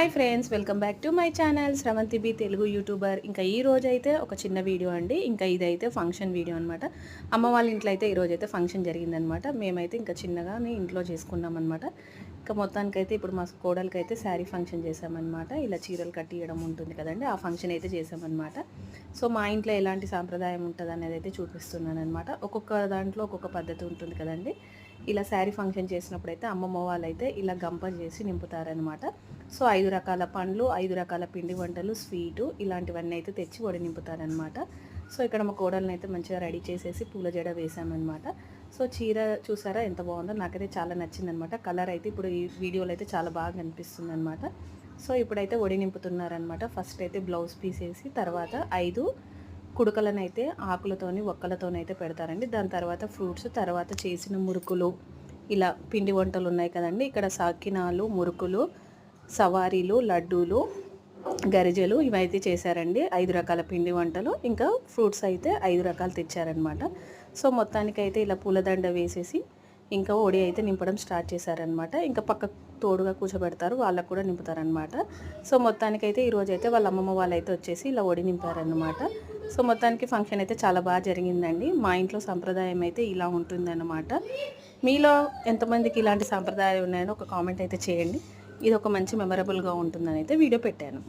Hi friends, welcome back to my channel Shravanthi B Telugu YouTuber. ఇంకా ఈ రోజు అయితే ఒక చిన్న వీడియో అండి. ఇంకా ఇదైతే ఫంక్షన్ వీడియో అనమాట. అమ్మ వాళ్ళ ఇంట్లో అయితే ఈరోజు అయితే ఫంక్షన్ జరిగిందనమాట. మేమైతే ఇంకా చిన్నగానే ఇంట్లో చేసుకున్నాం అనమాట. ఇంకా మొత్తానికైతే ఇప్పుడు మా కోడలికైతే శారీ ఫంక్షన్ చేసామన్నమాట. ఇలా చీరలు కట్టియడం ఉంటుంది కదండి, ఆ ఫంక్షన్ అయితే చేసామన్నమాట. సో మా ఇంట్లో ఎలాంటి సాంప్రదాయం ఉంటుంది అనేది అయితే చూపిస్తున్నాను అనమాట. ఒక్కొక్క దాంట్లో ఒక్కొక్క పద్ధతి ఉంటుంది కదండి. ఇలా శారీ ఫంక్షన్ చేసినప్పుడైతే అమ్మమ్మ వాళ్ళైతే ఇలా గంప చేసి నింపుతారనమాట. సో 5 రకాల పండ్లు, 5 రకాల పిండి వంటలు, స్వీటు ఇలాంటివన్నీ అయితే తెచ్చి వడి నింపుతారనమాట. సో ఇక్కడ మా కోడల్ని అయితే మంచిగా రెడీ చేసేసి పూల జడ వేసామన్నమాట. సో చీర చూసారా ఎంత బాగుందో, నాకైతే చాలా నచ్చిందనమాట. కలర్ అయితే ఇప్పుడు ఈ వీడియోలో అయితే చాలా బాగా కనిపిస్తుంది అనమాట. సో ఇప్పుడైతే వడి నింపుతున్నారనమాట. ఫస్ట్ అయితే బ్లౌజ్ పీస్ వేసి తర్వాత 5 కుడుకలనైతే ఆకులతోని ఒక్కలతోనైతే పెడతారండి. దాని తర్వాత ఫ్రూట్స్, తర్వాత చేసిన మురుకులు, ఇలా పిండి వంటలు ఉన్నాయి కదండి. ఇక్కడ సాకినాలు, మురుకులు, సవారీలు, లడ్డూలు, గరిజెలు ఇవైతే చేశారండి. 5 రకాల పిండి వంటలు, ఇంకా ఫ్రూట్స్ అయితే 5 రకాలు తెచ్చారనమాట. సో మొత్తానికైతే ఇలా పూలదండ వేసేసి ఇంకా ఒడి అయితే నింపడం స్టార్ట్ చేశారనమాట. ఇంకా పక్క తోడుగా కూర్చోబెడతారు, వాళ్ళకు కూడా నింపుతారనమాట. సో మొత్తానికైతే ఈరోజైతే వాళ్ళ అమ్మమ్మ వాళ్ళైతే వచ్చేసి ఇలా ఒడి నింపారనమాట. సో మొత్తానికి ఫంక్షన్ అయితే చాలా బాగా జరిగిందండి. మా ఇంట్లో సంప్రదాయం అయితే ఇలా ఉంటుందన్నమాట. మీలో ఎంతమందికి ఇలాంటి సాంప్రదాయాలు ఉన్నాయో ఒక కామెంట్ అయితే చేయండి. ఇది ఒక మంచి మెమరబుల్గా ఉంటుందని అయితే వీడియో పెట్టాను.